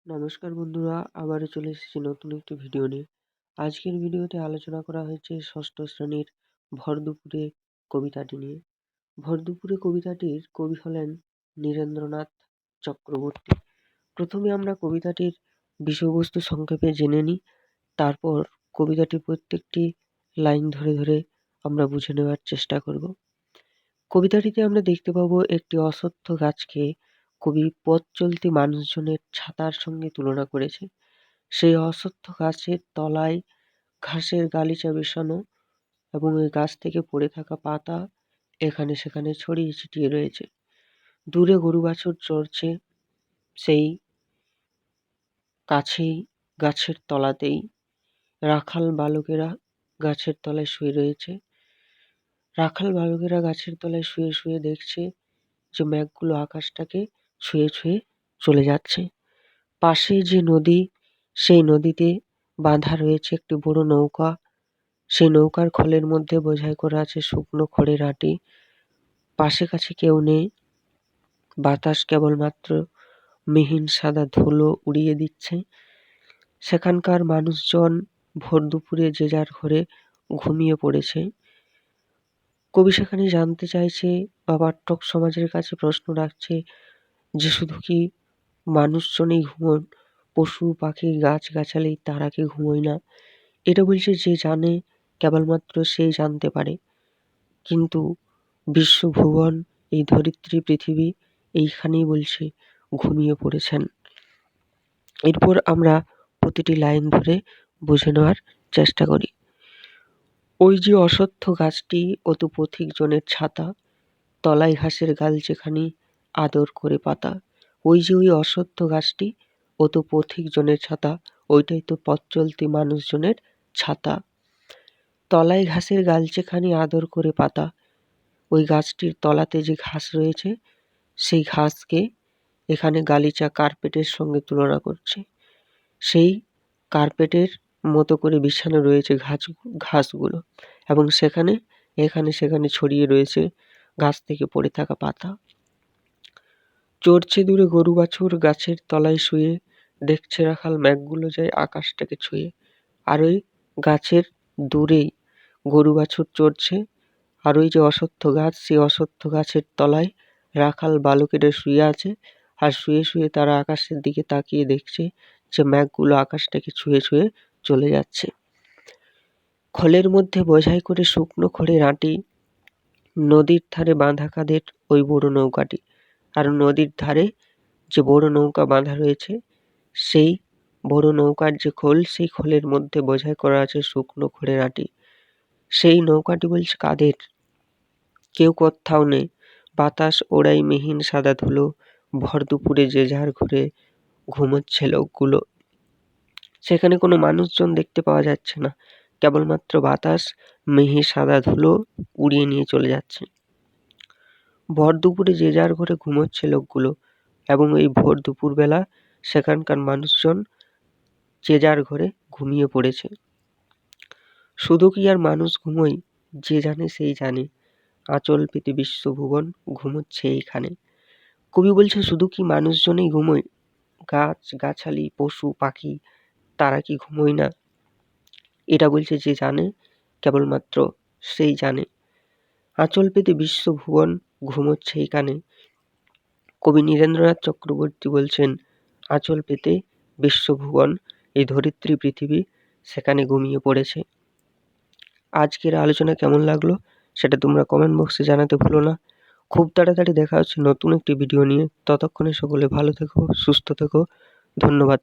নমস্কার বন্ধুরা, আবারও চলে এসেছি নতুন একটি ভিডিও নিয়ে। আজকের ভিডিওতে আলোচনা করা হয়েছে ষষ্ঠ শ্রেণীর ভরদুপুরে কবিতাটি নিয়ে। ভরদুপুরে কবিতাটির কবি হলেন নীরেন্দ্রনাথ চক্রবর্তী। প্রথমে আমরা কবিতাটির বিষয়বস্তু সংক্ষেপে জেনে নিই, তারপর কবিতাটির প্রত্যেকটি লাইন ধরে ধরে আমরা বুঝে নেওয়ার চেষ্টা করব। কবিতাটিতে আমরা দেখতে পাবো একটি অশ্বত্থ গাছকে কবি পথ চলতি মানুষজনের ছাতার সঙ্গে তুলনা করেছে। সেই অশ্বত্থ গাছের তলায় ঘাসের গালিচা বিছানো এবং ওই গাছ থেকে পড়ে থাকা পাতা এখানে সেখানে ছড়িয়ে ছিটিয়ে রয়েছে। দূরে গরু বাছুর চরছে, সেই কাছেই গাছের তলাতেই রাখাল বালকেরা গাছের তলায় শুয়ে রয়েছে। রাখাল বালকেরা গাছের তলায় শুয়ে শুয়ে দেখছে যে মেঘগুলো আকাশটাকে ছুঁয়ে ছুঁয়ে চলে যাচ্ছে। পাশে যে নদী, সেই নদীতে বাঁধা রয়েছে একটি বড় নৌকা। সেই নৌকার খলের মধ্যে বোঝাই করা আছে শুকনো খড়ের আঁটি। পাশে কাছে কেউ নেই, বাতাস কেবলমাত্র মিহিন সাদা ধুলো উড়িয়ে দিচ্ছে। সেখানকার মানুষজন ভর দুপুরে যে যার ঘরে ঘুমিয়ে পড়েছে। কবি সেখানে জানতে চাইছে বা পাঠক সমাজের কাছে প্রশ্ন রাখছে যে শুধু কি মানুষজনই ঘুমোন, পশু পাখি গাছগাছালি তারা কি ঘুমোয় না? এটা বলছে যে জানে কেবলমাত্র সেই জানতে পারে। কিন্তু বিশ্বভুবন, এই ধরিত্রী পৃথিবী এইখানেই বলছে ঘুমিয়ে পড়েছেন। এরপর আমরা প্রতিটি লাইন ধরে বুঝে নেওয়ার চেষ্টা করি। ওই যে অশ্বত্থ গাছটি অতু পথিক জনের ছাতা, তলায় ঘাসের গালচেখানি আদর করে পাতা। ওই যে ওই অশ্বত্থ গাছটি অতু পথিক জনের ছাতা, ওইটাই তো পথ চলতি মানুষজনের ছাতা। তলায় ঘাসের গালচেখানি আদর করে পাতা। ওই গাছটির তলাতে যে ঘাস রয়েছে, সেই ঘাসকে এখানে গালিচা কার্পেটের সঙ্গে তুলনা করছে। সেই কার্পেটের মতো করে বিছানো রয়েছে ঘাসগুলো এবং সেখানে এখানে সেখানে ছড়িয়ে রয়েছে গাছ থেকে পড়ে থাকা পাতা। চড়ছে দূরে গরু বাছুর গাছের তলায় শুয়ে, দেখছে রাখাল মেঘগুলো যায় আকাশটাকে ছুঁয়ে। আর ওই গাছের দূরেই গরু বাছুর চড়ছে, আর ওই যে অশ্বত্থ গাছ, সেই অশ্বত্থ গাছের তলায় রাখাল বালকেরা শুয়ে আছে। আর শুয়ে শুয়ে তারা আকাশের দিকে তাকিয়ে দেখছে যে মেঘগুলো আকাশটাকে ছুঁয়ে ছুঁয়ে চলে যাচ্ছে। খলের মধ্যে বোঝাই করে শুকনো খড়ের আঁটি, নদীর ধারে বাঁধা কাঁধের ওই বড় নৌকাটি। আর নদীর ধারে যে বড় নৌকা বাঁধা রয়েছে, সেই বড় নৌকার যে খোল, সেই খোলের মধ্যে বোঝাই করা আছে শুকনো খড়ের আঁটি। সেই নৌকাটি বলছে কাদের? কেউ কোথাও নেই, বাতাস ওড়াই মিহিন সাদা ধুলো, ভর দুপুরে যে যার ঘুরে ঘুমোচ্ছে লোকগুলো। সেখানে কোনো মানুষজন দেখতে পাওয়া যাচ্ছে না, কেবলমাত্র বাতাস মিহি সাদা ধুলো উড়িয়ে নিয়ে চলে যাচ্ছে। ভর দুপুরে যে যার ঘরে ঘুমোচ্ছে লোকগুলো, এবং এই ভোর দুপুরবেলা সেখানকার মানুষজন যে যার ঘরে ঘুমিয়ে পড়েছে। শুধু কি আর মানুষ ঘুমোয়? যে জানে সেই জানে, আঁচল পেতে বিশ্বভুবন ঘুমোচ্ছে এইখানে। কবি বলছে শুধু কি মানুষজনই ঘুমোয়? গাছ গাছালি পশু পাখি তারা কি ঘুমোয় না? এটা বলছে যে জানে কেবলমাত্র সেই জানে, আঁচল পেতে বিশ্বভুবন ঘুমোচ্ছে এইখানে। কবি নীরেন্দ্রনাথ চক্রবর্তী বলছেন আঁচল পেতে বিশ্বভুবন, এই ধরিত্রী পৃথিবী সেখানে ঘুমিয়ে পড়েছে। আজকের আলোচনা কেমন লাগলো সেটা তোমরা কমেন্ট বক্সে জানাতে ভুলো না। খুব তাড়াতাড়ি দেখা হচ্ছে নতুন একটি ভিডিও নিয়ে। ততক্ষণে সকলে ভালো থেকো, সুস্থ থেকো। ধন্যবাদ।